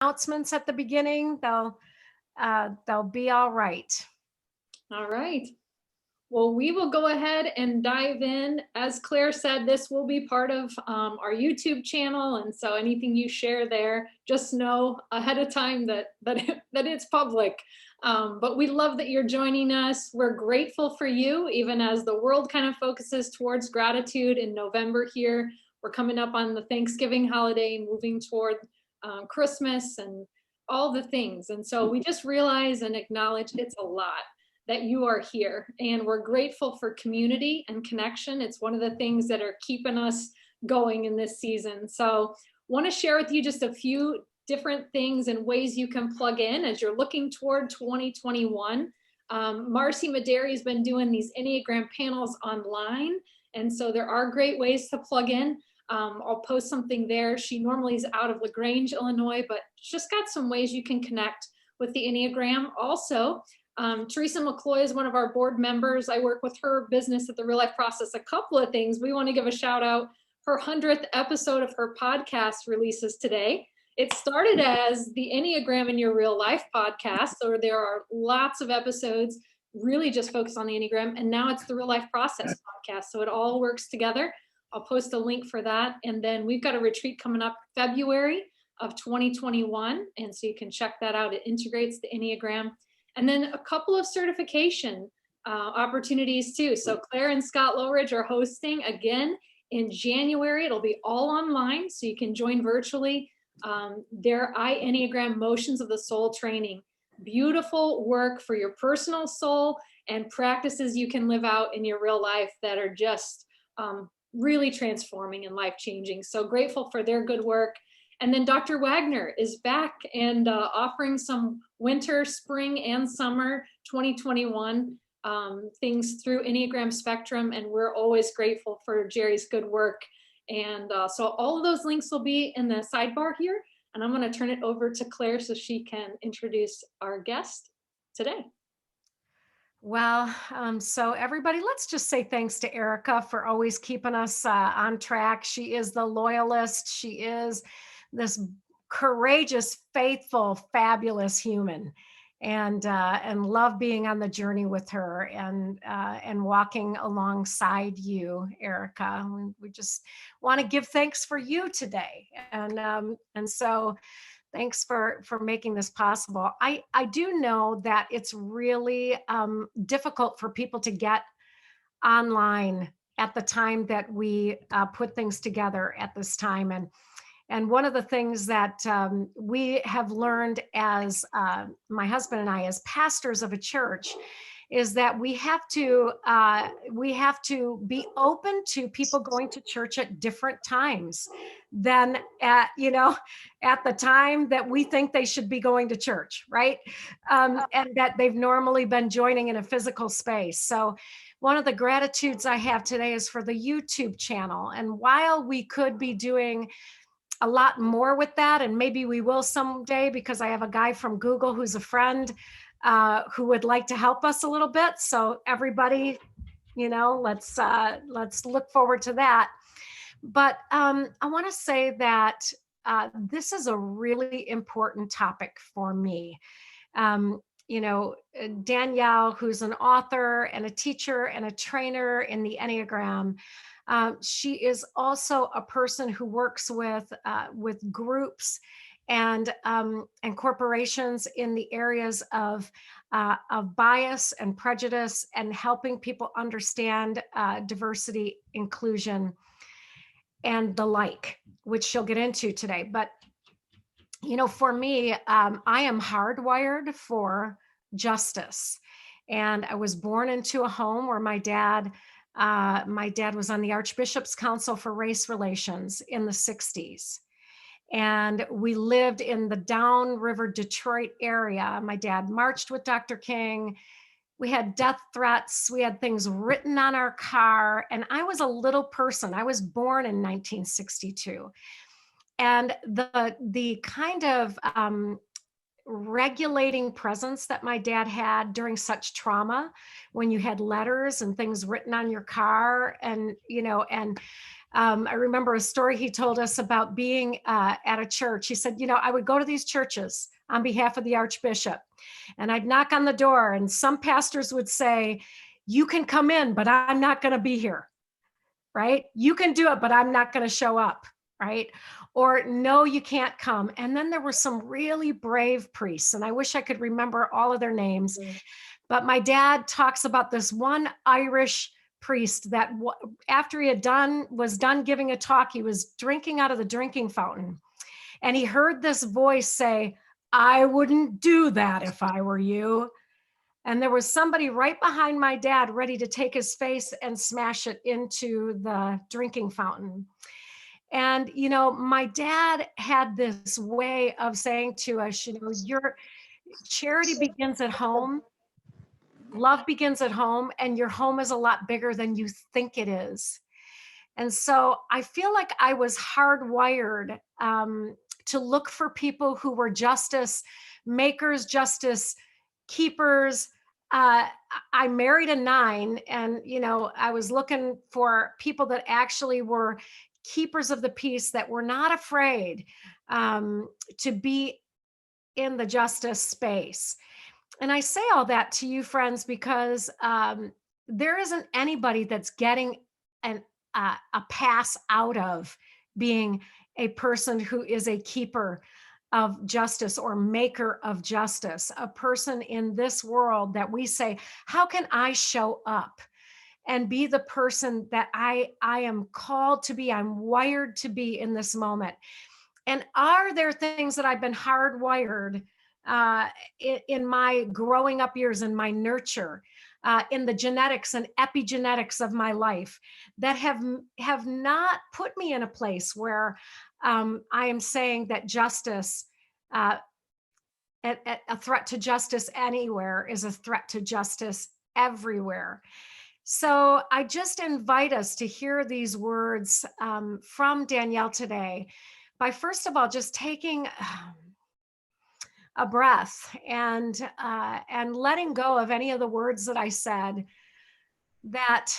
announcements at the beginning. They'll be all right. All right. Well, we will go ahead and dive in. As Claire said, this will be part of our YouTube channel, and so anything you share there, just know ahead of time that it's public. But we love that you're joining us. We're grateful for you, even as the world kind of focuses towards gratitude in November here. We're coming up on the Thanksgiving holiday, moving toward Christmas and all the things. And so we just realize and acknowledge it's a lot that you are here, and we're grateful for community and connection. It's one of the things that are keeping us going in this season. So want to share with you just a few different things and ways you can plug in as you're looking toward 2021. Marcy Maderi has been doing these Enneagram panels online, and so there are great ways to plug in. I'll post something there. She normally is out of Loughrige, Illinois, but just got some ways you can connect with the Enneagram. Also, Teresa McCloy is one of our board members. I work with her business at the Real Life Process. A couple of things. We want to give a shout out. Her 100th episode of her podcast releases today. It started as the Enneagram in Your Real Life podcast. So there are lots of episodes really just focused on the Enneagram. And now it's the Real Life Process podcast. So it all works together. I'll post a link for that. And then we've got a retreat coming up February of 2021. And so you can check that out. It integrates the Enneagram. And then a couple of certification opportunities too. So Clare and Scott Loughrige are hosting again in January. It'll be all online, so you can join virtually. Their Enneagram Motions of the Soul training. Beautiful work for your personal soul and practices you can live out in your real life that are just really transforming and life-changing. So grateful for their good work. And then Dr. Wagner is back and offering some winter, spring, and summer 2021 things through Enneagram Spectrum. And we're always grateful for Jerry's good work. And so all of those links will be in the sidebar here. And I'm going to turn it over to Claire so she can introduce our guest today. Well, so everybody, let's just say thanks to Erica for always keeping us on track. She is the loyalist. She is this courageous, faithful, fabulous human, and love being on the journey with her and walking alongside you, Erica. We just want to give thanks for you today, and so thanks for making this possible. I do know that it's really difficult for people to get online at the time that we put things together at this time. And one of the things that we have learned as my husband and I, as pastors of a church, is that we have to be open to people going to church at different times than at the time that we think they should be going to church, right? And that they've normally been joining in a physical space. So one of the gratitudes I have today is for the YouTube channel. And while we could be doing a lot more with that, and maybe we will someday, because I have a guy from Google who's a friend who would like to help us a little bit. So everybody, let's look forward to that. But I want to say that this is a really important topic for me. Danielle, who's an author and a teacher and a trainer in the Enneagram, she is also a person who works with groups and corporations in the areas of bias and prejudice, and helping people understand diversity, inclusion, and the like, which she'll get into today. But for me, I am hardwired for justice, and I was born into a home where my dad was on the Archbishop's Council for Race Relations in the 60s. And we lived in the downriver Detroit area. My dad marched with Dr. King. We had death threats. We had things written on our car. And I was a little person. I was born in 1962. And the kind of regulating presence that my dad had during such trauma, when you had letters and things written on your car, and I remember a story he told us about being at a church. He said, I would go to these churches on behalf of the Archbishop, and I'd knock on the door, and some pastors would say, "You can come in, but I'm not going to be here." Right? You can do it, but I'm not going to show up. Right? Or, no, you can't come. And then there were some really brave priests, and I wish I could remember all of their names. But my dad talks about this one Irish priest that after he was done giving a talk, he was drinking out of the drinking fountain. And he heard this voice say, "I wouldn't do that if I were you." And there was somebody right behind my dad ready to take his face and smash it into the drinking fountain. And, my dad had this way of saying to us, your charity begins at home. Love begins at home, and your home is a lot bigger than you think it is. And so I feel like I was hardwired to look for people who were justice makers, justice keepers. I married a 9, and I was looking for people that actually were keepers of the peace, that were not afraid to be in the justice space. And I say all that to you, friends, because there isn't anybody that's getting a pass out of being a person who is a keeper of justice or maker of justice, a person in this world that we say, how can I show up and be the person that I am called to be, I'm wired to be in this moment? And are there things that I've been hardwired uh, in my growing up years, in my nurture, in the genetics and epigenetics of my life, that have not put me in a place where I am saying that justice, uh, a threat to justice anywhere, is a threat to justice everywhere? So I just invite us to hear these words from Danielle today by, first of all, just taking a breath and letting go of any of the words that I said that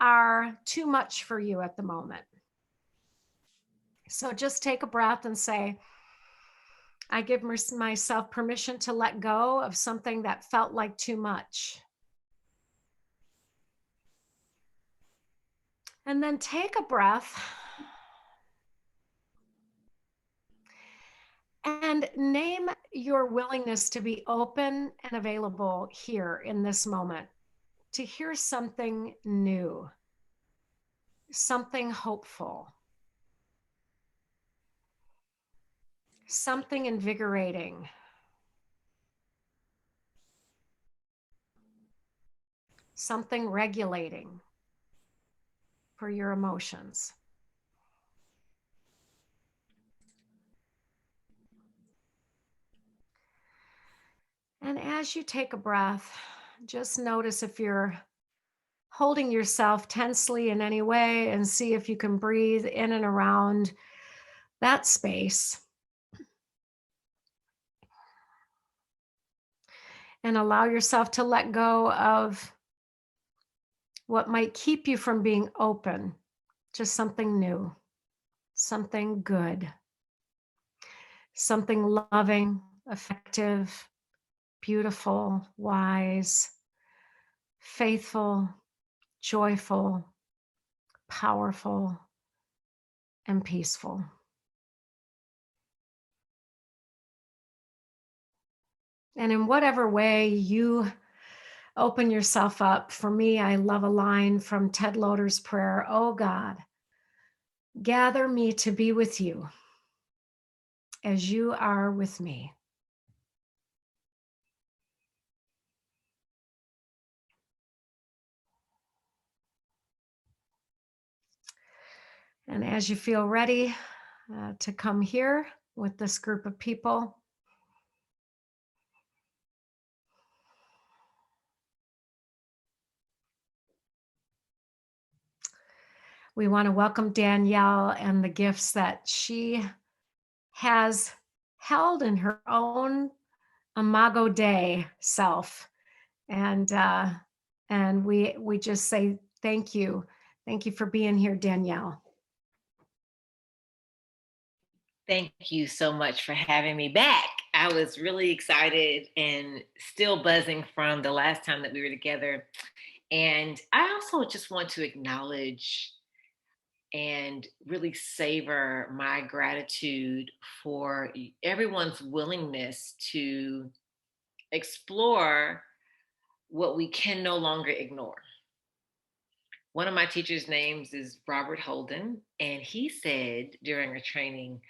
are too much for you at the moment. So just take a breath and say, I give myself permission to let go of something that felt like too much. And then take a breath and name your willingness to be open and available here in this moment, to hear something new, something hopeful, something invigorating, something regulating for your emotions. And as you take a breath, just notice if you're holding yourself tensely in any way, and see if you can breathe in and around that space. And allow yourself to let go of what might keep you from being open to something new, something good, something loving, effective, beautiful, wise, faithful, joyful, powerful, and peaceful. And in whatever way you open yourself up, for me, I love a line from Ted Loder's prayer: "Oh God, gather me to be with you as you are with me." And as you feel ready to come here with this group of people, we want to welcome Danielle and the gifts that she has held in her own Imago Dei self. And we just say thank you. Thank you for being here, Danielle. Thank you so much for having me back. I was really excited and still buzzing from the last time that we were together. And I also just want to acknowledge and really savor my gratitude for everyone's willingness to explore what we can no longer ignore. One of my teacher's names is Robert Holden, and he said during a training,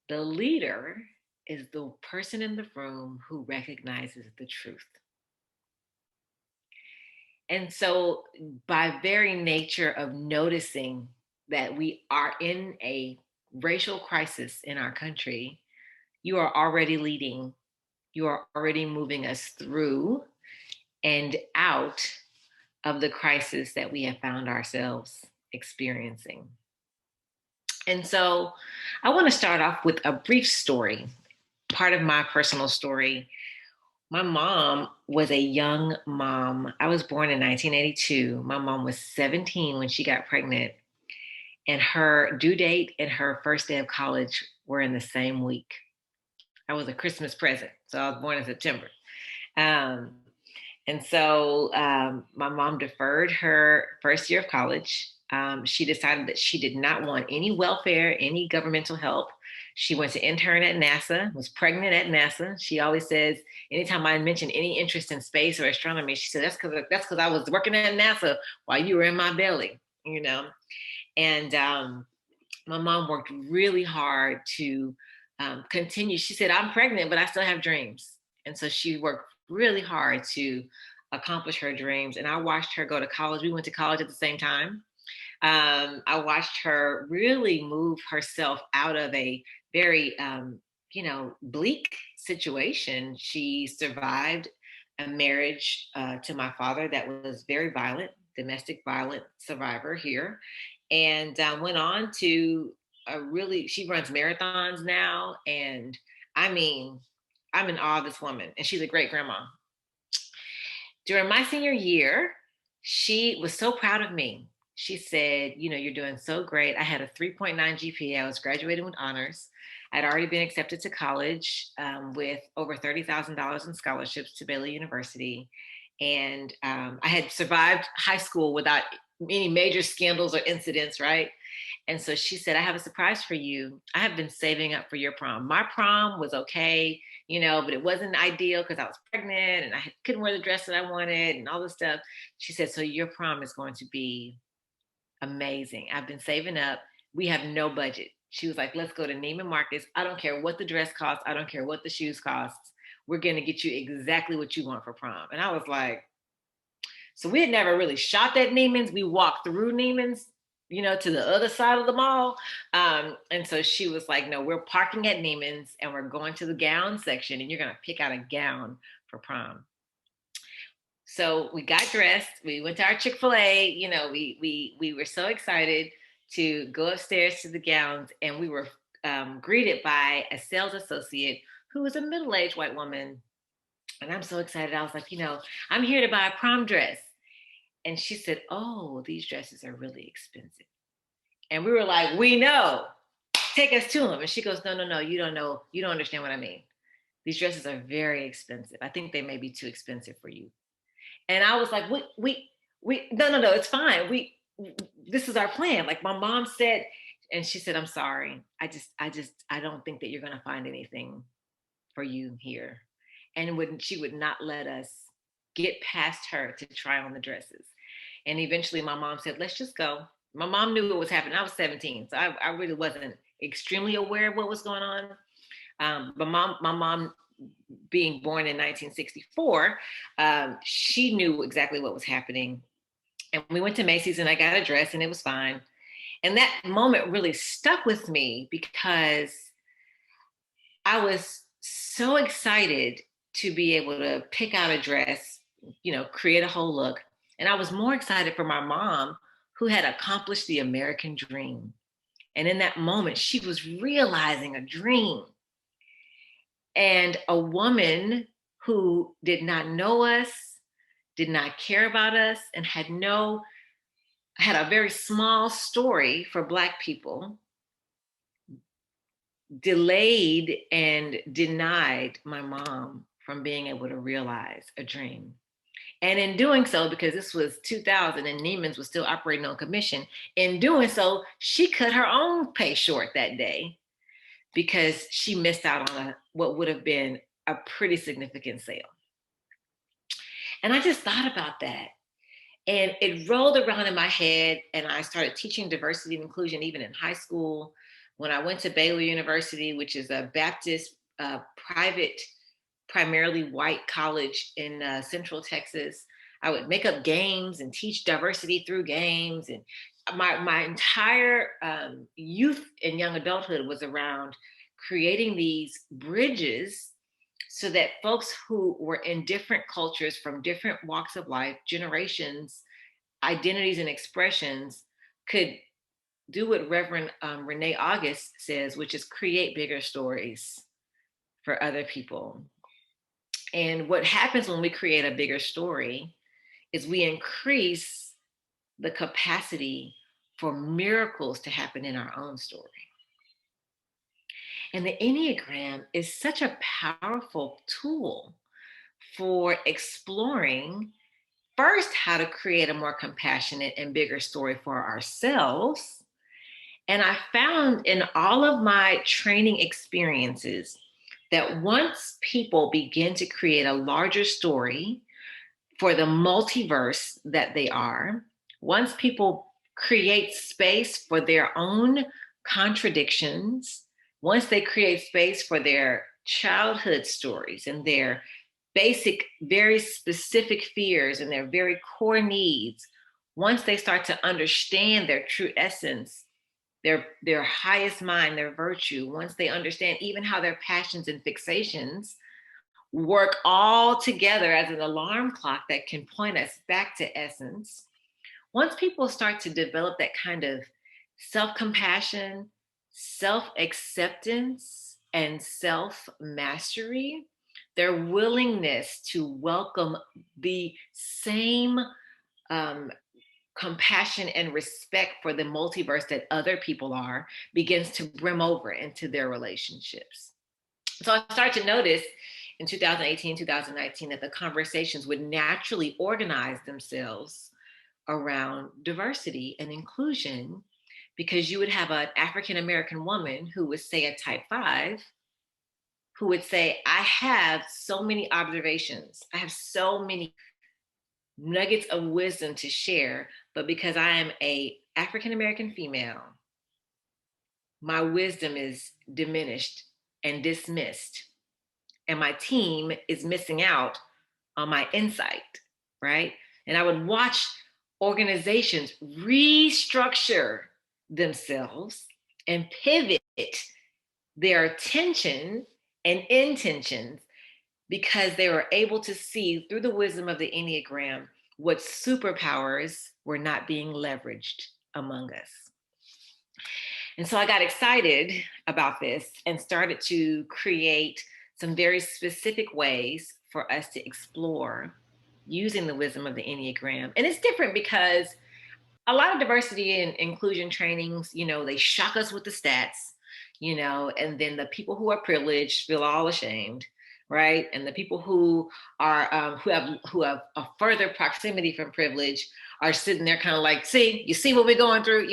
the leader is the person in the room who recognizes the truth. And so, by very nature of noticing that we are in a racial crisis in our country, you are already leading, you are already moving us through and out of the crisis that we have found ourselves experiencing. And so, I want to start off with a brief story, part of my personal story. My mom was a young mom. I was born in 1982. My mom was 17 when she got pregnant, and her due date and her first day of college were in the same week. I was a Christmas present. So I was born in September. Um, and so my mom deferred her first year of college. She decided that she did not want any welfare, any governmental help. She went to intern at NASA, was pregnant at NASA. She always says, anytime I mention any interest in space or astronomy, she said, that's because I was working at NASA while you were in my belly, you know? And my mom worked really hard to continue. She said, I'm pregnant, but I still have dreams. And so she worked really hard to accomplish her dreams. And I watched her go to college. We went to college at the same time. I watched her really move herself out of a very, bleak situation. She survived a marriage to my father that was very violent, domestic violent survivor here, and went on to she runs marathons now. And I mean, I'm in awe of this woman, and she's a great grandma. During my senior year, she was so proud of me. She said, you're doing so great. I had a 3.9 GPA. I was graduating with honors. I'd already been accepted to college with over $30,000 in scholarships to Baylor University. And I had survived high school without any major scandals or incidents, right? And so she said, I have a surprise for you. I have been saving up for your prom. My prom was okay, but it wasn't ideal because I was pregnant and I couldn't wear the dress that I wanted and all this stuff. She said, so your prom is going to be amazing. I've been saving up. We have no budget. She was like, let's go to Neiman Marcus. I don't care what the dress costs. I don't care what the shoes costs. We're going to get you exactly what you want for prom. And I was like, so we had never really shopped at Neiman's. We walked through Neiman's, to the other side of the mall. And so she was like, no, we're parking at Neiman's and we're going to the gown section and you're going to pick out a gown for prom. So we got dressed. We went to our Chick-fil-A. We were so excited to go upstairs to the gowns, and we were greeted by a sales associate who was a middle-aged white woman. And I'm so excited. I was like, I'm here to buy a prom dress. And she said, oh, these dresses are really expensive. And we were like, we know. Take us to them. And she goes, no, you don't know. You don't understand what I mean. These dresses are very expensive. I think they may be too expensive for you. And I was like, no, it's fine. This is our plan. Like my mom said, and she said, I'm sorry. I don't think that you're going to find anything for you here. And she would not let us get past her to try on the dresses. And eventually my mom said, let's just go. My mom knew what was happening. I was 17, so I really wasn't extremely aware of what was going on. But my mom, being born in 1964, she knew exactly what was happening. And we went to Macy's and I got a dress and it was fine. And that moment really stuck with me because I was so excited to be able to pick out a dress, create a whole look. And I was more excited for my mom, who had accomplished the American dream. And in that moment, she was realizing a dream. And a woman who did not know us, did not care about us, and had a very small story for Black people, delayed and denied my mom from being able to realize a dream. And in doing so, because this was 2000 and Neiman's was still operating on commission, in doing so, she cut her own pay short that day because she missed out on what would have been a pretty significant sale. And I just thought about that. And it rolled around in my head, and I started teaching diversity and inclusion even in high school. When I went to Baylor University, which is a Baptist private, primarily white college in Central Texas, I would make up games and teach diversity through games. And my entire youth and young adulthood was around creating these bridges so that folks who were in different cultures from different walks of life, generations, identities, and expressions could do what Reverend Renee August says, which is create bigger stories for other people. And what happens when we create a bigger story is we increase the capacity for miracles to happen in our own story. And the Enneagram is such a powerful tool for exploring first how to create a more compassionate and bigger story for ourselves. And I found in all of my training experiences that once people begin to create a larger story for the multiverse that they are, once people create space for their own contradictions, once they create space for their childhood stories and their basic, very specific fears and their very core needs, once they start to understand their true essence, their highest mind, their virtue, once they understand even how their passions and fixations work all together as an alarm clock that can point us back to essence, once people start to develop that kind of self-compassion, self-acceptance, and self-mastery, their willingness to welcome the same compassion and respect for the multiverse that other people are begins to brim over into their relationships. So I started to notice in 2018, 2019 that the conversations would naturally organize themselves around diversity and inclusion, because you would have an African American woman who would say a type 5, who would say, I have so many observations, I have so many nuggets of wisdom to share, but because I am a African American female, my wisdom is diminished and dismissed, and my team is missing out on my insight, right? And I would watch organizations restructure themselves and pivot their attention and intentions because they were able to see through the wisdom of the Enneagram what superpowers were not being leveraged among us. And so I got excited about this and started to create some very specific ways for us to explore using the wisdom of the Enneagram. And it's different because a lot of diversity and inclusion trainings, they shock us with the stats, and then the people who are privileged feel all ashamed, right? And the people who are who have a further proximity from privilege are sitting there kind of like, see, you see what we're going through,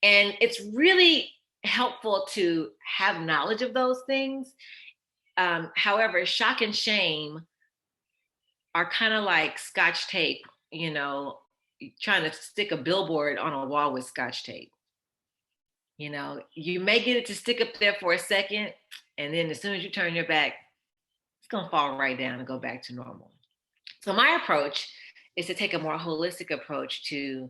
And it's really helpful to have knowledge of those things. However, shock and shame are kind of like Scotch tape, trying to stick a billboard on a wall with Scotch tape. You may get it to stick up there for a second, and then as soon as you turn your back, it's going to fall right down and go back to normal. So my approach is to take a more holistic approach to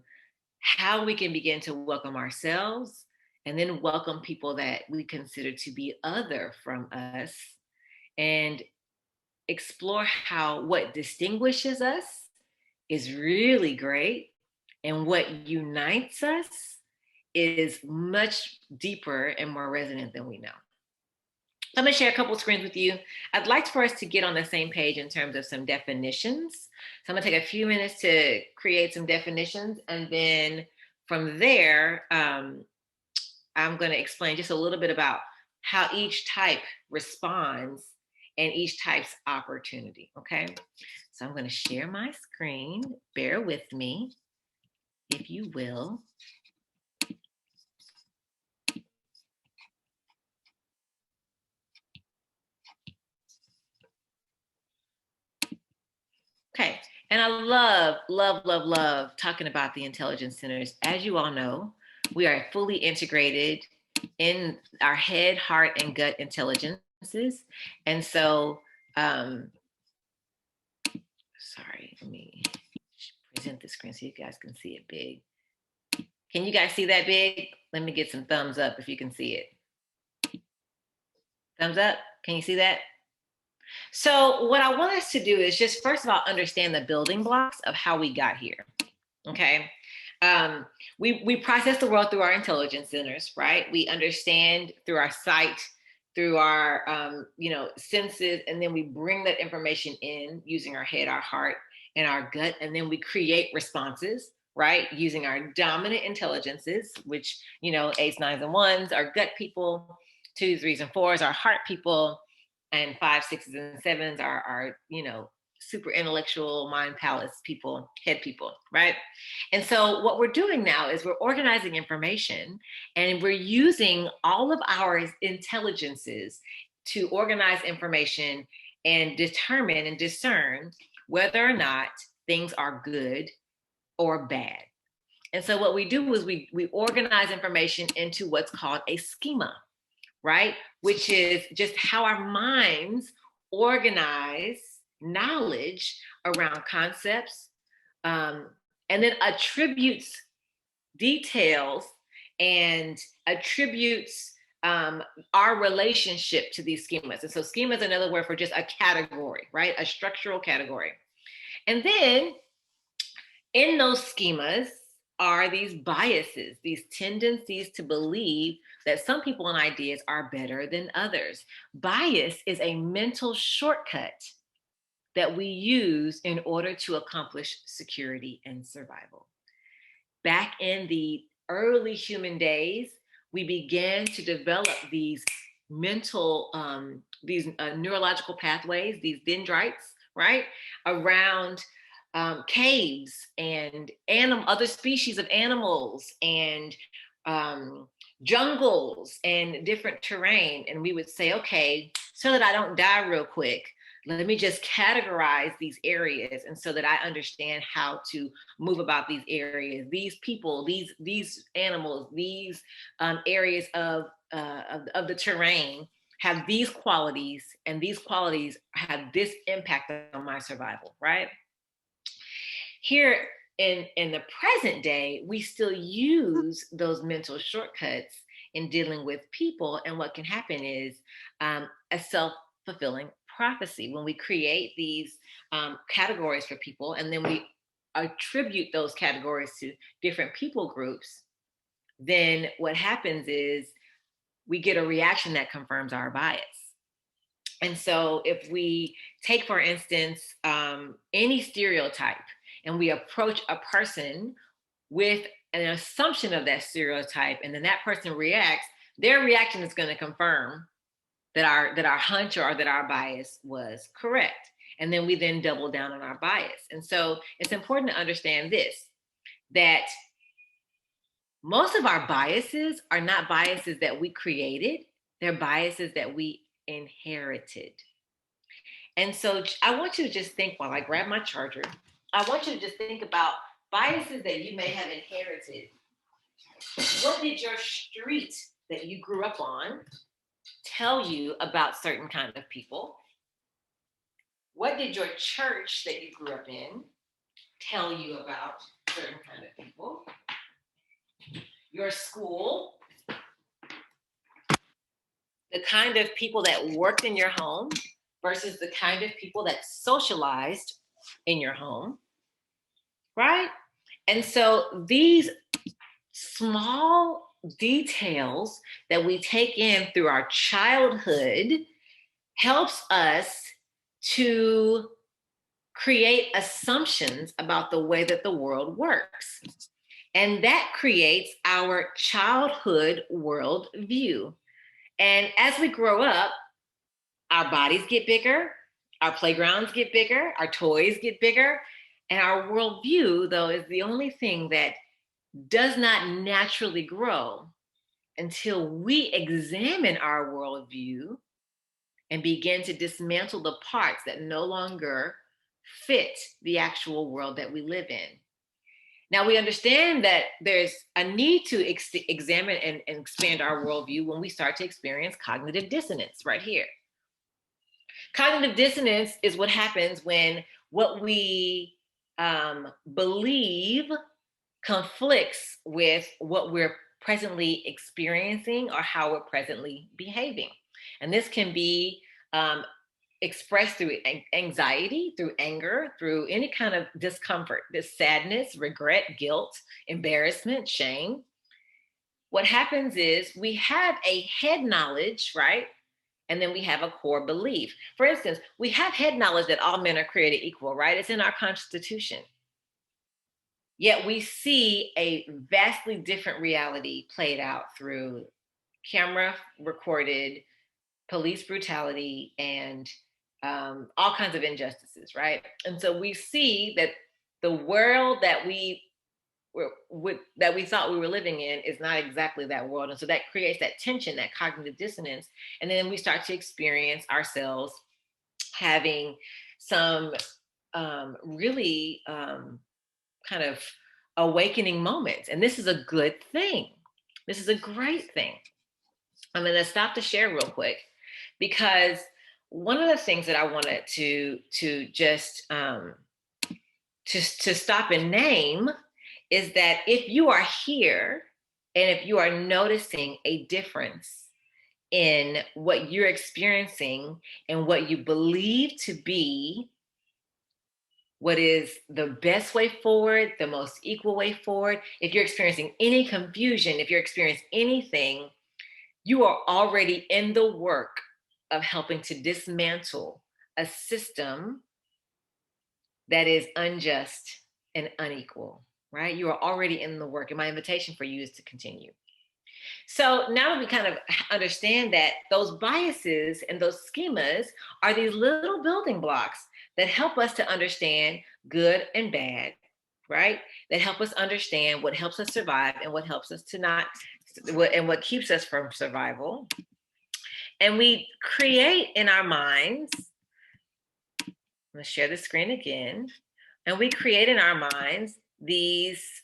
how we can begin to welcome ourselves and then welcome people that we consider to be other from us, and explore how what distinguishes us is really great and what unites us is much deeper and more resonant than we know. So I'm going to share a couple of screens with you. I'd like for us to get on the same page in terms of some definitions. So I'm going to take a few minutes to create some definitions, and then from there, I'm going to explain just a little bit about how each type responds and each type's opportunity. Okay. So I'm going to share my screen. Bear with me, if you will. Okay. And I love talking about the intelligence centers. As you all know, we are fully integrated in our head, heart, and gut intelligences. And so, sorry, let me present the screen so you guys can see it big. Can you guys see that big? Let me get some thumbs up if you can see it. Thumbs up? Can you see that? So what I want us to do is just first of all understand the building blocks of how we got here. Okay. We process the world through our intelligence centers, right? We understand through our sight, through our senses, and then we bring that information in using our head, our heart, and our gut, and then we create responses, right? Using our dominant intelligences, which eights, nines, and ones, our gut people, twos, threes, and fours, our heart people, and fives, sixes, and sevens are super intellectual mind palace people, head people, right? And so what we're doing now is we're organizing information, and we're using all of our intelligences to organize information and determine and discern whether or not things are good or bad. And so what we do is we organize information into what's called a schema, right? Which is just how our minds organize knowledge around concepts, and then attributes details and attributes our relationship to these schemas. And so schema is another word for just a category, right? A structural category. And then in those schemas are these biases, these tendencies to believe that some people and ideas are better than others. Bias is a mental shortcut that we use in order to accomplish security and survival. Back in the early human days, we began to develop these mental, neurological pathways, these dendrites, right, around caves and other species of animals and jungles and different terrain. And we would say, okay, so that I don't die real quick, let me just categorize these areas, and so that I understand how to move about these areas, these people, these animals, these areas of the terrain have these qualities, and these qualities have this impact on my survival, right? Here in the present day, we still use those mental shortcuts in dealing with people, and what can happen is a self-fulfilling prophecy when we create these categories for people, and then we attribute those categories to different people groups. Then what happens is we get a reaction that confirms our bias. And so if we take, for instance, any stereotype, and we approach a person with an assumption of that stereotype, and then that person reacts, their reaction is going to confirm that our hunch or that our bias was correct. And then we then double down on our bias. And so it's important to understand this, that most of our biases are not biases that we created, they're biases that we inherited. And so I want you to just think, while I grab my charger, I want you to just think about biases that you may have inherited. What did your street that you grew up on tell you about certain kind of people? What did your church that you grew up in tell you about certain kind of people? Your school, the kind of people that worked in your home versus the kind of people that socialized in your home, right? And so these small details that we take in through our childhood helps us to create assumptions about the way that the world works. And that creates our childhood world view. And as we grow up, our bodies get bigger, our playgrounds get bigger, our toys get bigger, and our worldview, though, is the only thing that does not naturally grow until we examine our worldview and begin to dismantle the parts that no longer fit the actual world that we live in. Now, we understand that there's a need to examine and expand our worldview when we start to experience cognitive dissonance right here. Cognitive dissonance is what happens when what we believe conflicts with what we're presently experiencing or how we're presently behaving. And this can be expressed through anxiety, through anger, through any kind of discomfort, this sadness, regret, guilt, embarrassment, shame. What happens is we have a head knowledge, right? And then we have a core belief. For instance, we have head knowledge that all men are created equal, right? It's in our Constitution. Yet we see a vastly different reality played out through camera recorded police brutality and all kinds of injustices, right? And so we see that the world that we thought we were living in is not exactly that world. And so that creates that tension, that cognitive dissonance. And then we start to experience ourselves having some really kind of awakening moments. And this is a good thing. This is a great thing. I'm going to stop to share real quick, because one of the things that I wanted to just to stop and name is that if you are here and if you are noticing a difference in what you're experiencing and what you believe to be what is the best way forward, the most equal way forward, if you're experiencing any confusion, if you're experiencing anything, you are already in the work of helping to dismantle a system that is unjust and unequal, right? You are already in the work. And my invitation for you is to continue. So now that we kind of understand that those biases and those schemas are these little building blocks that help us to understand good and bad, right? That help us understand what helps us survive and what helps us to not, and what keeps us from survival. And we create in our minds, I'm gonna share the screen again, and we create in our minds these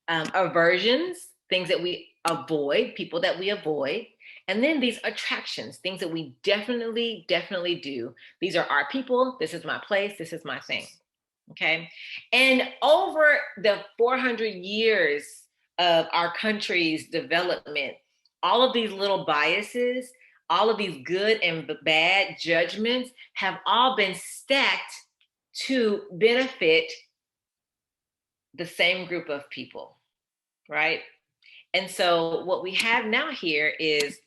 aversions, things that we avoid, people that we avoid, and then these attractions, things that we definitely do. These are our people. This is my place. This is my thing. Okay. And over the 400 years of our country's development, all of these little biases, all of these good and bad judgments have all been stacked to benefit the same group of people, right? And so what we have now here is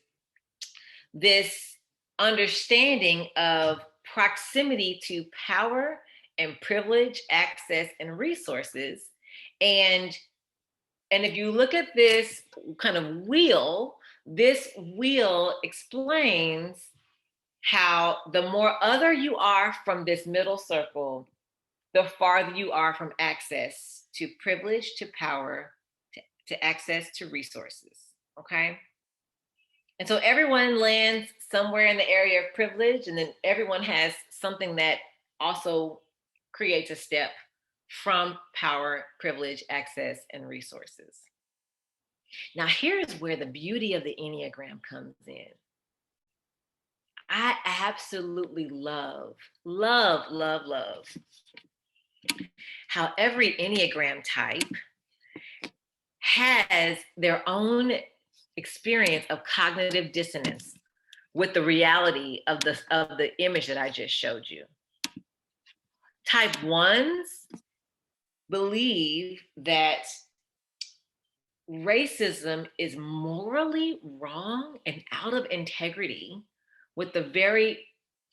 this understanding of proximity to power and privilege, access, and resources. And if you look at this kind of wheel, this wheel explains how the more other you are from this middle circle, the farther you are from access to privilege, to power, to access to resources, okay? And so everyone lands somewhere in the area of privilege, and then everyone has something that also creates a step from power, privilege, access, and resources. Now, here's where the beauty of the Enneagram comes in. I absolutely love how every Enneagram type has their own experience of cognitive dissonance with the reality of the image that I just showed you. Type ones believe that racism is morally wrong and out of integrity with the very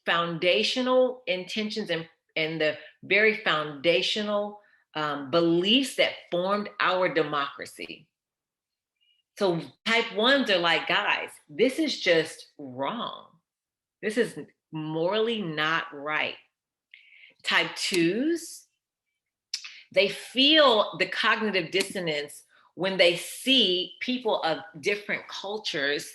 foundational intentions and the very foundational beliefs that formed our democracy. So type ones are like, guys, this is just wrong. This is morally not right. Type twos, they feel the cognitive dissonance when they see people of different cultures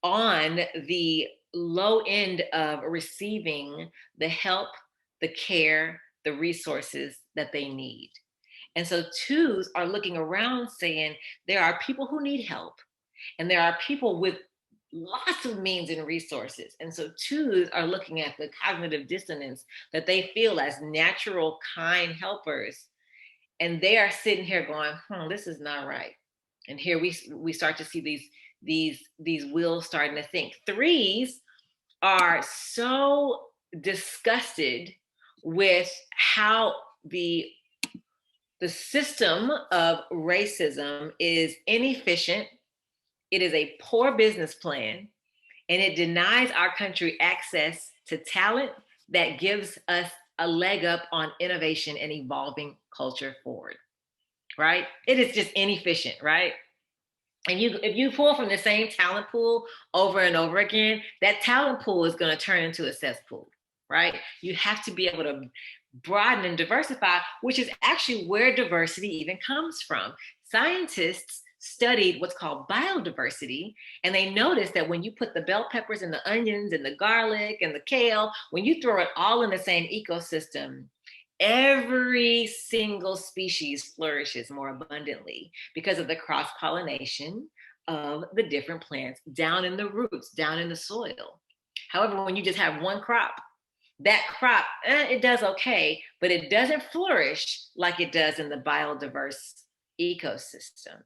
on the low end of receiving the help, the care, the resources that they need. And so twos are looking around saying there are people who need help and there are people with lots of means and resources. And so twos are looking at the cognitive dissonance that they feel as natural, kind helpers. And they are sitting here going, this is not right. And here we start to see these wheels starting to think. Threes are so disgusted with how the system of racism is inefficient. It is a poor business plan, and it denies our country access to talent that gives us a leg up on innovation and evolving culture forward, right? It is just inefficient, right? And if you pull from the same talent pool over and over again, that talent pool is going to turn into a cesspool, right? You have to be able to broaden and diversify, which is actually where diversity even comes from. Scientists studied what's called biodiversity, and they noticed that when you put the bell peppers and the onions and the garlic and the kale, when you throw it all in the same ecosystem, every single species flourishes more abundantly because of the cross-pollination of the different plants down in the roots, down in the soil. However, when you just have one crop, that crop, it does okay, but it doesn't flourish like it does in the biodiverse ecosystem.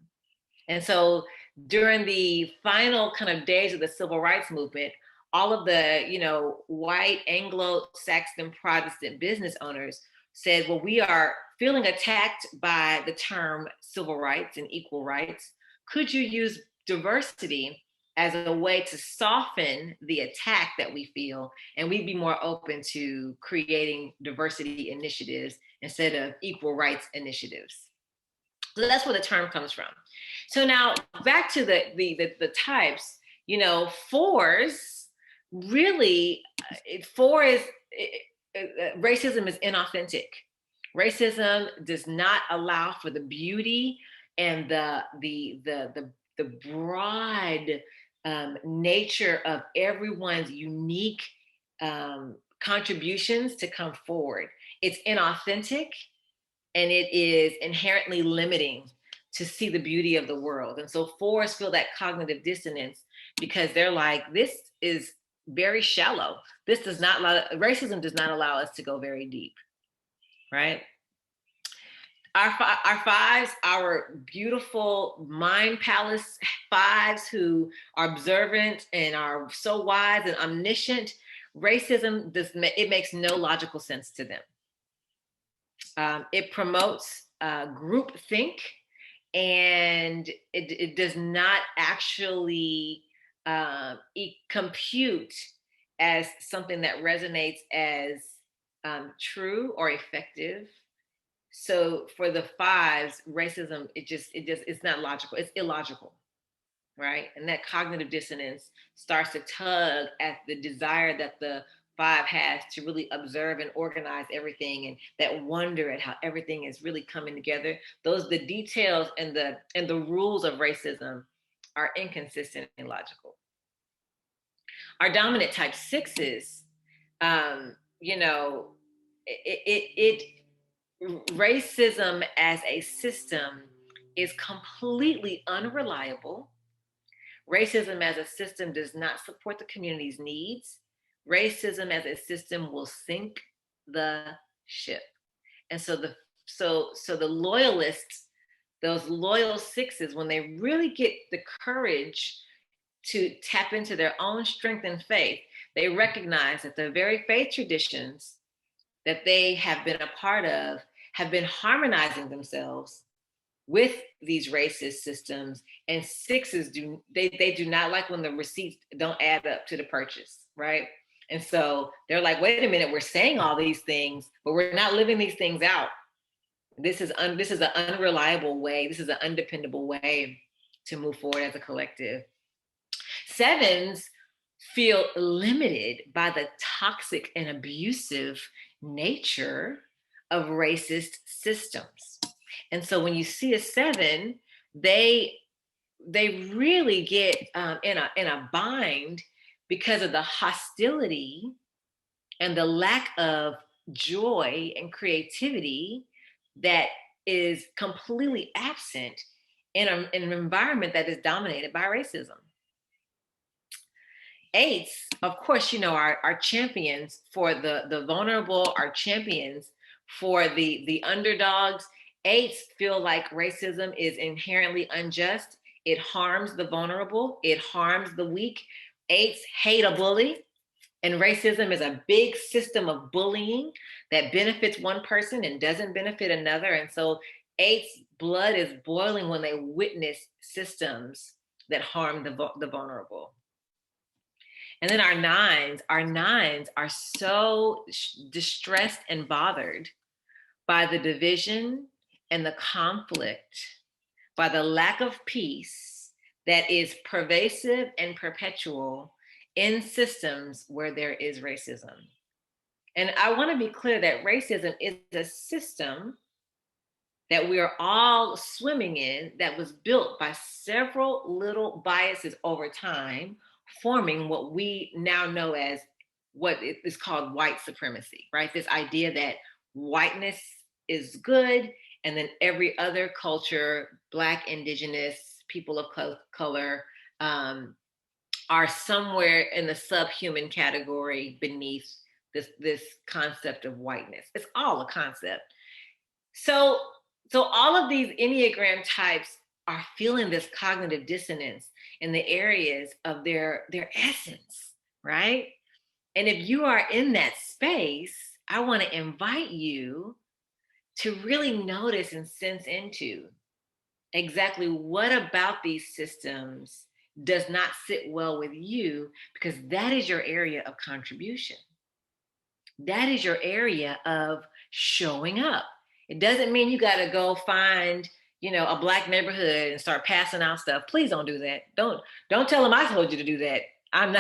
And so during the final kind of days of the civil rights movement, all of the, white Anglo-Saxon Protestant business owners said, well, we are feeling attacked by the term civil rights and equal rights. Could you use diversity as a way to soften the attack that we feel, and we'd be more open to creating diversity initiatives instead of equal rights initiatives? So that's where the term comes from. So now back to the types, fours really, racism is inauthentic. Racism does not allow for the beauty and the broad nature of everyone's unique contributions to come forward. It's inauthentic, and it is inherently limiting to see the beauty of the world. And so fours feel that cognitive dissonance because they're like, this is very shallow. Racism does not allow us to go very deep, right? Our fives, our beautiful mind palace fives who are observant and are so wise and omniscient, racism it makes no logical sense to them. It promotes group think, and it does not actually compute as something that resonates as true or effective. So for the fives, racism, it's not logical. It's illogical, right? And that cognitive dissonance starts to tug at the desire that the five has to really observe and organize everything, and that wonder at how everything is really coming together. The details and the rules of racism are inconsistent and illogical. Our dominant type sixes, racism as a system is completely unreliable. Racism as a system does not support the community's needs. Racism as a system will sink the ship. And so the loyalists, those loyal sixes, when they really get the courage to tap into their own strength and faith, they recognize that the very faith traditions that they have been a part of have been harmonizing themselves with these racist systems. And sixes do not like when the receipts don't add up to the purchase, right? And so they're like, wait a minute, we're saying all these things, but we're not living these things out. This is an unreliable way. This is an undependable way to move forward as a collective. Sevens feel limited by the toxic and abusive nature of racist systems. And so when you see a seven, they really get in a bind because of the hostility and the lack of joy and creativity that is completely absent in an environment that is dominated by racism. Eights, of course, are champions for the vulnerable, are champions for the underdogs. Eights feel like racism is inherently unjust. It harms the vulnerable. It harms the weak. Eights hate a bully. And racism is a big system of bullying that benefits one person and doesn't benefit another. And so eights' blood is boiling when they witness systems that harm the vulnerable. And then our nines are so distressed and bothered by the division and the conflict, by the lack of peace that is pervasive and perpetual in systems where there is racism. And I want to be clear that racism is a system that we are all swimming in that was built by several little biases over time, forming what we now know as what is called white supremacy, right? This idea that whiteness is good, and then every other culture, Black, Indigenous, people of color, are somewhere in the subhuman category beneath this concept of whiteness. It's all a concept. So all of these Enneagram types are feeling this cognitive dissonance in the areas of their essence, right? And if you are in that space, I want to invite you to really notice and sense into exactly what about these systems does not sit well with you, because that is your area of contribution. That is your area of showing up. It doesn't mean you got to go find, a Black neighborhood and start passing out stuff. Please don't do that. Don't tell them I told you to do that. I'm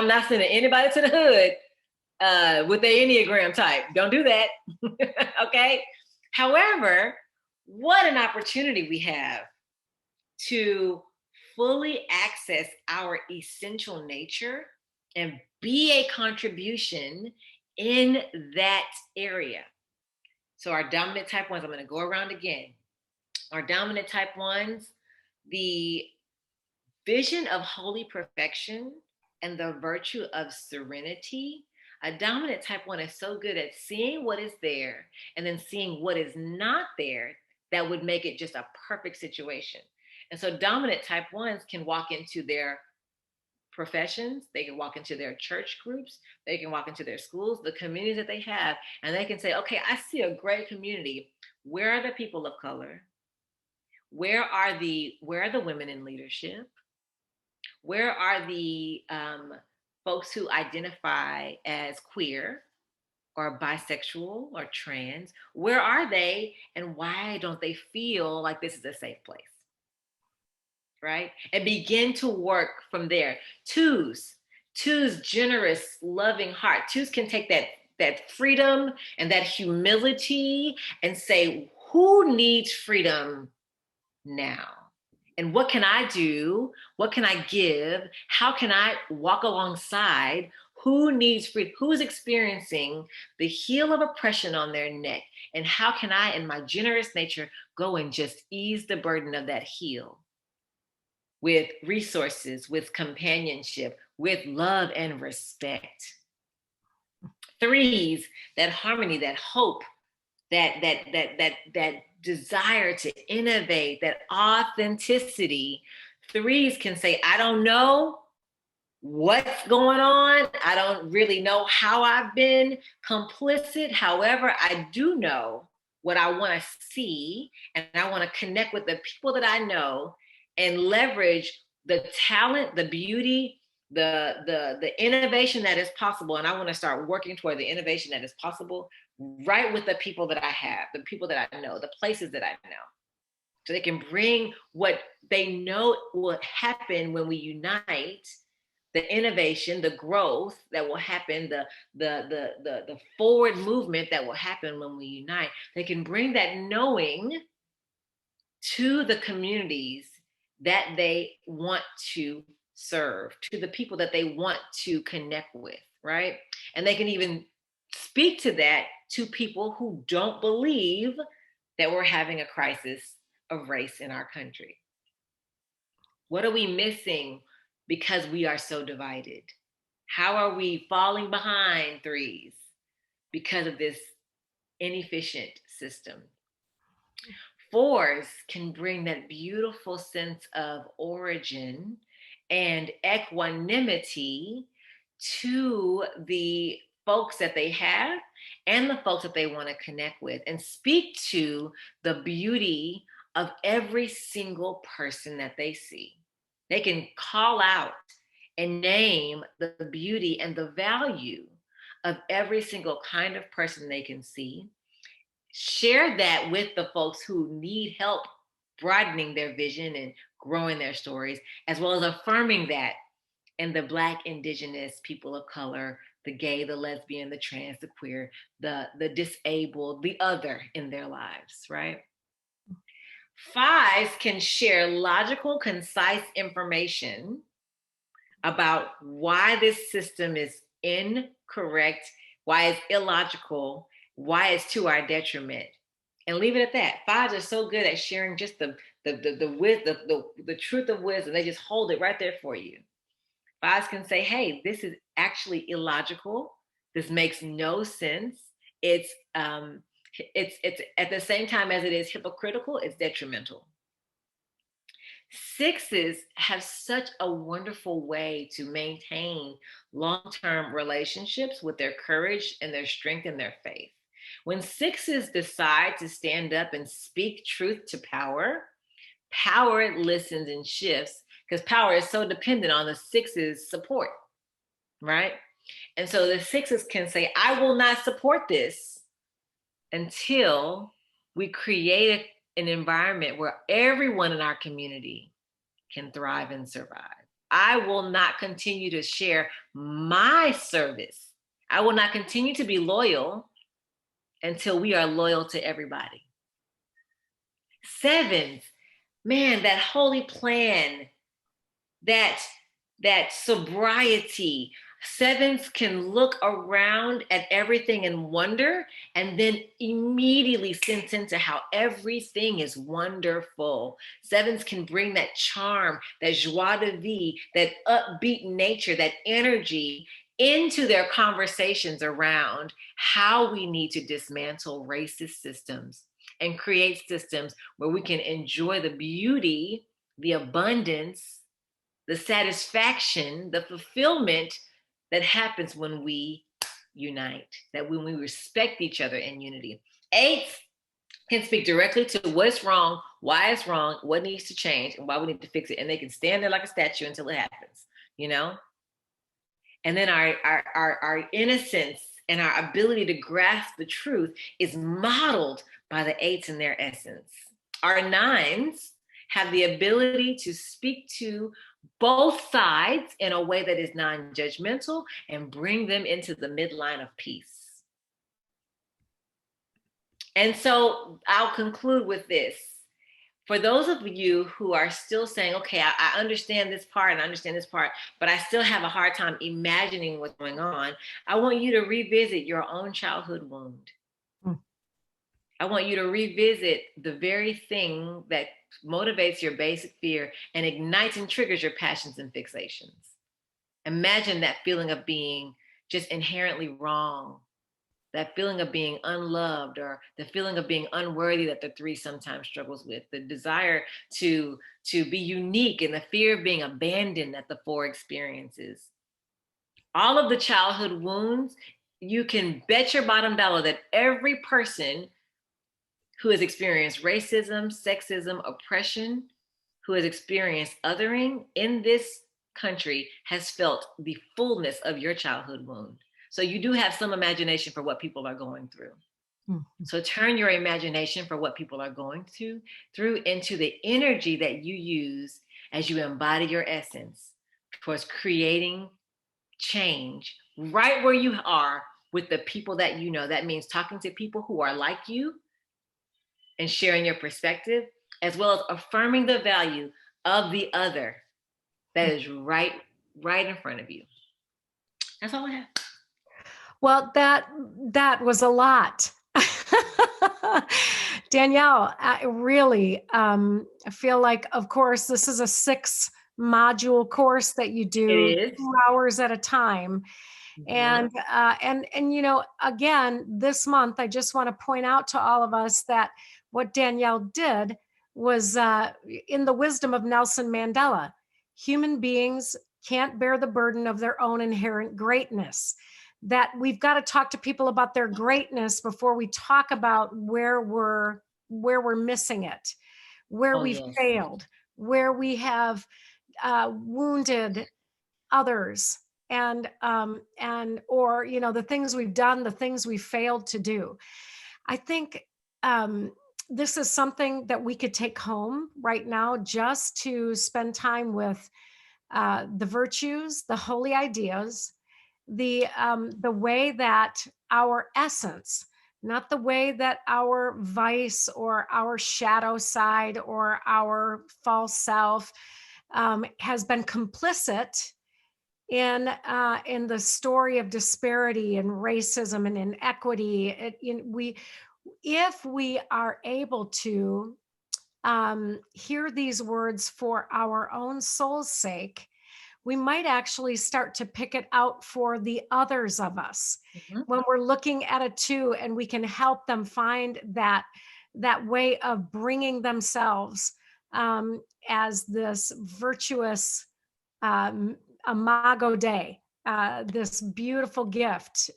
not sending anybody to the hood with the Enneagram type. Don't do that. Okay. However, what an opportunity we have to fully access our essential nature and be a contribution in that area. So our dominant type ones, I'm going to go around again. Our dominant type ones, the vision of holy perfection and the virtue of serenity. A dominant type one is so good at seeing what is there and then seeing what is not there that would make it just a perfect situation. And so dominant type ones can walk into their professions, they can walk into their church groups, they can walk into their schools, the communities that they have, and they can say, okay, I see a great community. Where are the people of color? Where are the women in leadership? Where are the folks who identify as queer or bisexual or trans? Where are they, and why don't they feel like this is a safe place? Right? And begin to work from there. Twos, generous, loving heart. Twos can take that freedom and that humility and say, who needs freedom now? And what can I do? What can I give? How can I walk alongside? Who needs freedom? Who's experiencing the heel of oppression on their neck? And how can I, in my generous nature, go and just ease the burden of that heel? With resources, with companionship, with love and respect. Threes, that harmony, that hope, that desire to innovate, that authenticity. Threes can say, I don't know what's going on. I don't really know how I've been complicit. However, I do know what I want to see, and I want to connect with the people that I know and leverage the talent, the beauty, the innovation that is possible. And I want to start working toward the innovation that is possible right with the people that I have, the people that I know, the places that I know. So they can bring what they know will happen when we unite, the innovation, the growth that will happen, the forward movement that will happen when we unite. They can bring that knowing to the communities that they want to serve, to the people that they want to connect with, right? And they can even speak to that to people who don't believe that we're having a crisis of race in our country. What are we missing because we are so divided? How are we falling behind threes because of this inefficient system? Fours can bring that beautiful sense of origin and equanimity to the folks that they have and the folks that they want to connect with, and speak to the beauty of every single person that they see. They can call out and name the beauty and the value of every single kind of person they can see. Share that with the folks who need help broadening their vision and growing their stories, as well as affirming that in the Black, Indigenous, people of color, the gay, the lesbian, the trans, the queer, the disabled, the other in their lives, right? Fives can share logical, concise information about why this system is incorrect, why it's illogical, why it's to our detriment, and leave it at that. Fives are so good at sharing just the truth of wisdom. They just hold it right there for you. Fives can say, hey, this is actually illogical. This makes no sense. It's at the same time as it is hypocritical, it's detrimental. Sixes have such a wonderful way to maintain long-term relationships with their courage and their strength and their faith. When sixes decide to stand up and speak truth to power, power listens and shifts, because power is so dependent on the sixes' support, right? And so the sixes can say, I will not support this until we create an environment where everyone in our community can thrive and survive. I will not continue to share my service. I will not continue to be loyal until we are loyal to everybody. Sevens, man, that holy plan, that sobriety. Sevens can look around at everything and wonder, and then immediately sense into how everything is wonderful. Sevens can bring that charm, that joie de vivre, that upbeat nature, that energy into their conversations around how we need to dismantle racist systems and create systems where we can enjoy the beauty, the abundance, the satisfaction, the fulfillment that happens when we unite, that when we respect each other in unity. Eights can speak directly to what's wrong, why it's wrong, what needs to change, and why we need to fix it. And they can stand there like a statue until it happens, you know? And then our innocence and our ability to grasp the truth is modeled by the eights in their essence. Our nines have the ability to speak to both sides in a way that is non-judgmental and bring them into the midline of peace. And so I'll conclude with this. For those of you who are still saying, okay, I understand this part and I understand this part, but I still have a hard time imagining what's going on, I want you to revisit your own childhood wound. I want you to revisit the very thing that motivates your basic fear and ignites and triggers your passions and fixations. Imagine that feeling of being just inherently wrong, that feeling of being unloved, or the feeling of being unworthy that the three sometimes struggles with, the desire to be unique and the fear of being abandoned that the four experiences. All of the childhood wounds, you can bet your bottom dollar that every person who has experienced racism, sexism, oppression, who has experienced othering in this country has felt the fullness of your childhood wound. So you do have some imagination for what people are going through. Mhm. So turn your imagination for what people are going through into the energy that you use as you embody your essence towards creating change right where you are with the people that you know. That means talking to people who are like you and sharing your perspective, as well as affirming the value of the other that is right in front of you. That's all I have. Well, that was a lot. Danielle, I really I feel like, of course, this is a 6 module course that you It do is. 2 hours at a time. Mhm. And again, this month, I just want to point out to all of us that what Danielle did was in the wisdom of Nelson Mandela. Human beings can't bear the burden of their own inherent greatness. That we've got to talk to people about their greatness before we talk about where we're missing it, where Oh, we yes. failed, where we have wounded others, and or the things we've done, the things we failed to do. I think um this is something that we could take home right now, just to spend time with the virtues, the holy ideas, the way that our essence, not the way that our vice or our shadow side or our false self has been complicit in the story of disparity and racism and inequity. If we are able to hear these words for our own soul's sake, we might actually start to pick it out for the others of us Mhm. when we're looking at it too, and we can help them find that way of bringing themselves as this virtuous um, imago Dei, this beautiful gift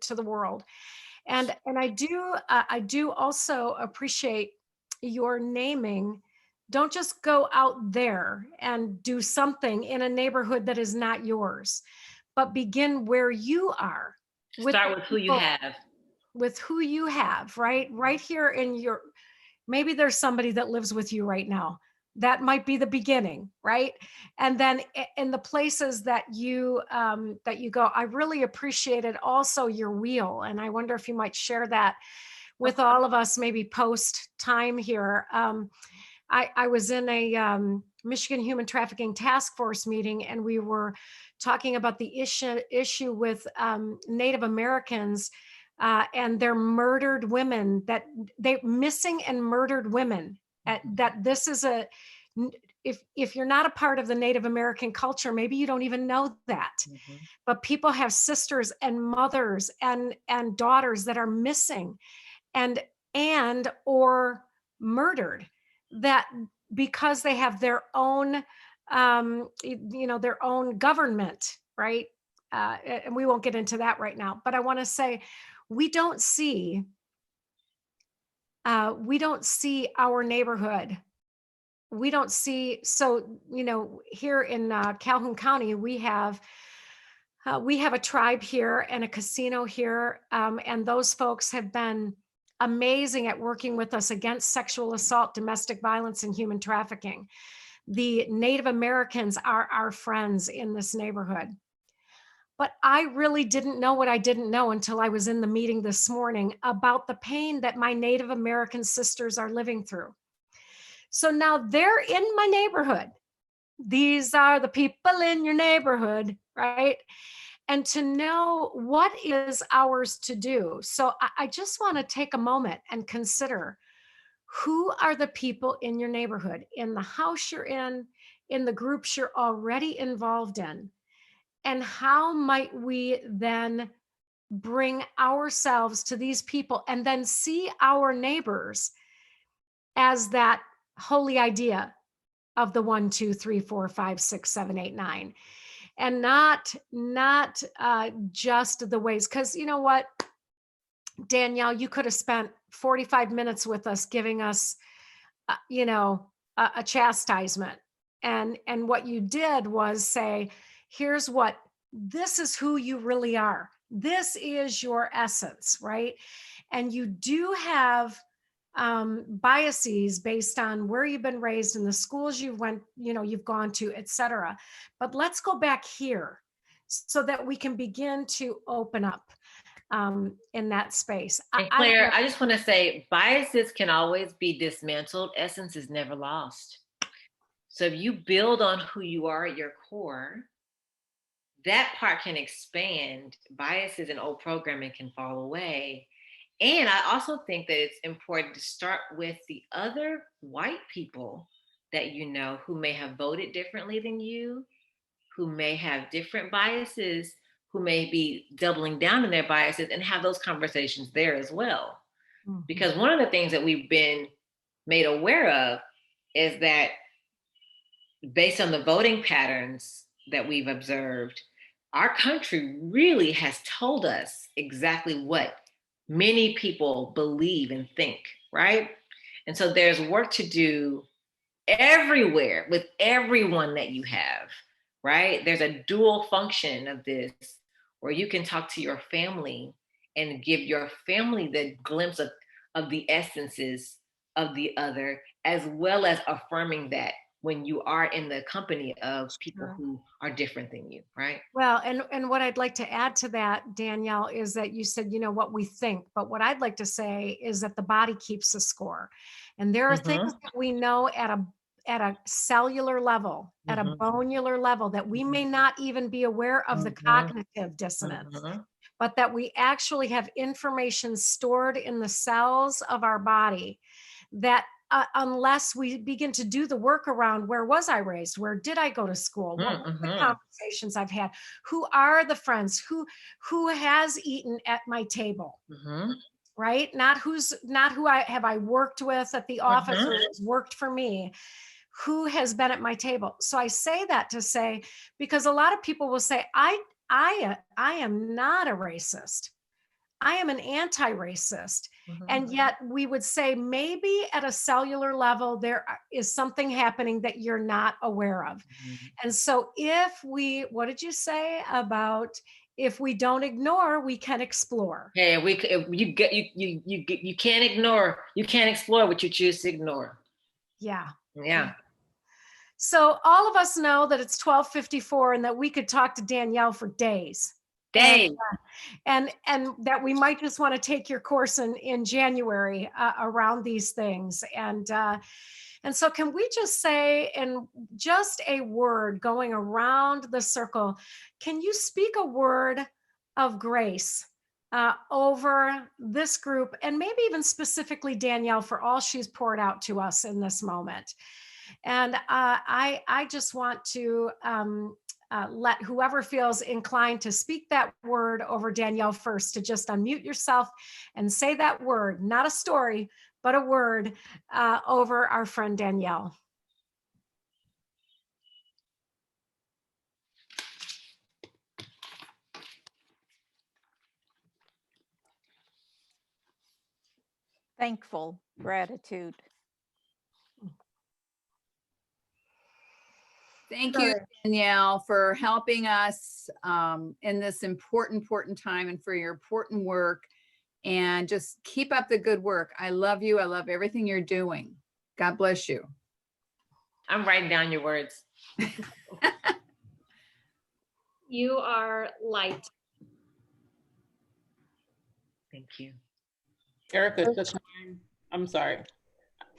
to the world. And I do also appreciate your naming. Don't just go out there and do something in a neighborhood that is not yours, but begin where you are with the Start with who you people, have. with who you have, right here in your, maybe there's somebody that lives with you right now. That might be the beginning, right? And then in the places that you go, I really appreciated also your wheel, and I wonder if you might share that with all of us, maybe post time here. I was in a Michigan Human Trafficking Task Force meeting, and we were talking about the issue with Native Americans and their murdered women, that they missing and murdered women. That this is if you're not a part of the Native American culture, maybe you don't even know that. Mhm. But people have sisters and mothers and daughters that are missing and or murdered, that because they have their own their own government, right? And we won't get into that right now, but I want to say we don't see our neighborhood. We don't see. So here in Calhoun County, we have a tribe here and a casino here, and those folks have been amazing at working with us against sexual assault, domestic violence, and human trafficking. The Native Americans are our friends in this neighborhood. But I really didn't know what I didn't know until I was in the meeting this morning about the pain that my Native American sisters are living through. So now they're in my neighborhood. These are the people in your neighborhood, right? And to know what is ours to do. So I just want to take a moment and consider, who are the people in your neighborhood, in the house you're in the groups you're already involved in, and how might we then bring ourselves to these people and then see our neighbors as that holy idea of the 1, 2, 3, 4, 5, 6, 7, 8, 9, and not just the ways. Because you know what, Danielle, you could have spent 45 minutes with us giving us a chastisement, and what you did was say, here's what, this is who you really are, This is your essence, right? And you do have biases based on where you've been raised and the schools you've gone to, etc. But let's go back here so that we can begin to open up in that space. And I don't Claire, know. I just want to say biases can always be dismantled. Essence is never lost. So if you build on who you are at your core, that part can expand. Biases and old programming can fall away. And I also think that it's important to start with the other white people that you know who may have voted differently than you, who may have different biases, who may be doubling down on their biases, and have those conversations there as well. Because one of the things that we've been made aware of is that based on the voting patterns that we've observed, our country really has told us exactly what many people believe and think, right? And so there's work to do everywhere with everyone that you have, right? There's a dual function of this where you can talk to your family and give your family the glimpse of the essences of the other, as well as affirming that when you are in the company of people who are different than you, right? Well, and what I'd like to add to that, Danielle, is that you said, what we think, but what I'd like to say is that the body keeps the score. And there are things that we know at a cellular level, at a bonular level, that we may not even be aware of the cognitive dissonance, but that we actually have information stored in the cells of our body that unless we begin to do the work around where was I raised, where did I go to school, what were the conversations I've had, who are the friends, who has eaten at my table, right? Not who I worked with at the office or has worked for me, who has been at my table. So I say that to say, because a lot of people will say, I am not a racist. I am an anti-racist. And yet we would say maybe at a cellular level, there is something happening that you're not aware of. And so what did you say about if we don't ignore, we can explore? Hey, you can't ignore, you can't explore what you choose to ignore. Yeah. Yeah. So all of us know that it's 12:54 and that we could talk to Danielle for days. And that we might just want to take your course in January around these things. And so can we just say, in just a word going around the circle, can you speak a word of grace over this group, and maybe even specifically Danielle, for all she's poured out to us in this moment? And I just want to let whoever feels inclined to speak that word over Danielle first to just unmute yourself and say that word, not a story, but a word over our friend Danielle. Thankful, gratitude. Thank you, Danielle, for helping us in this important time, and for your important work. And just keep up the good work. I love you. I love everything you're doing. God bless you. I'm writing down your words. You are light. Thank you. Erica, I'm sorry.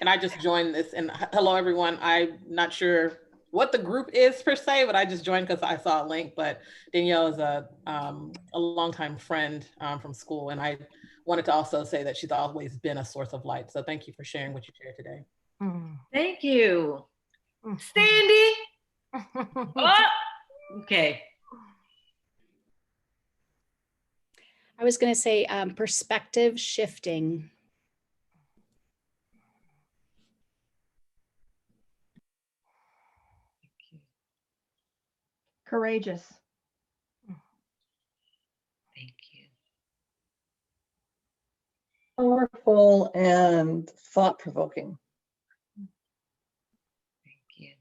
And I just joined this, and hello everyone. I'm not sure what the group is per se, but I just joined because I saw a link. But Danielle is a longtime friend from school, and I wanted to also say that she's always been a source of light. So thank you for sharing what you shared today. Thank you. Sandy. Oh, okay. I was going to say perspective shifting. Courageous. Thank you. Powerful and thought-provoking. Thank you.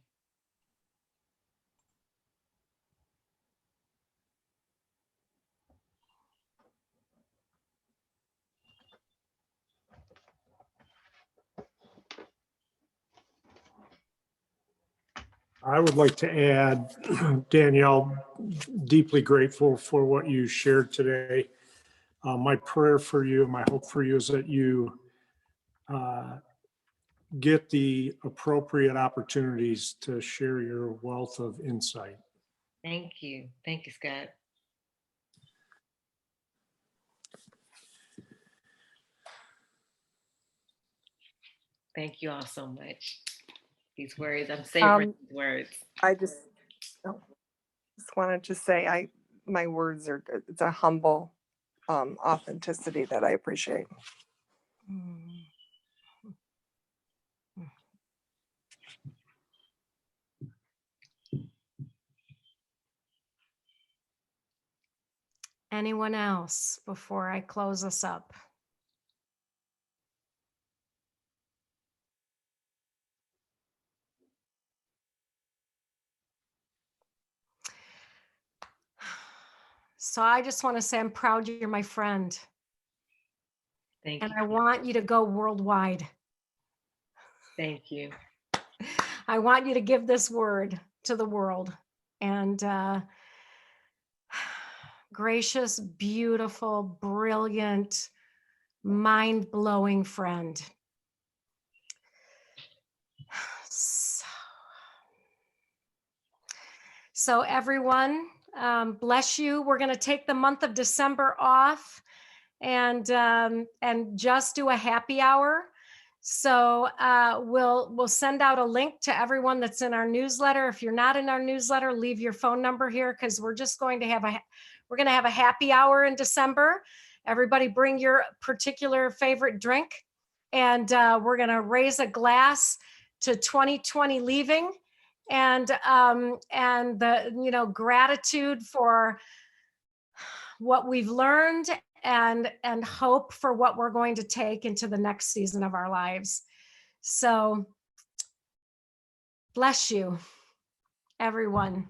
I would like to add, Danielle, deeply grateful for what you shared today. My prayer for you, my hope for you is that you get the appropriate opportunities to share your wealth of insight. Thank you. Thank you, Scott. Thank you all so much. These words, I'm savoring these words. I just wanted to say my words are, it's a humble authenticity that I appreciate. Anyone else before I close us up? So I just want to say I'm proud you're my friend. Thank and you. I want you to go worldwide. Thank you. I want you to give this word to the world. And gracious, beautiful, brilliant, mind-blowing friend. So everyone, bless you. We're going to take the month of December off and just do a happy hour. So we'll send out a link to everyone that's in our newsletter. If you're not in our newsletter, leave your phone number here, because we're just going to have a happy hour in December. Everybody bring your particular favorite drink, and we're going to raise a glass to 2020 leaving, and the gratitude for what we've learned, and hope for what we're going to take into the next season of our lives. So bless you, everyone.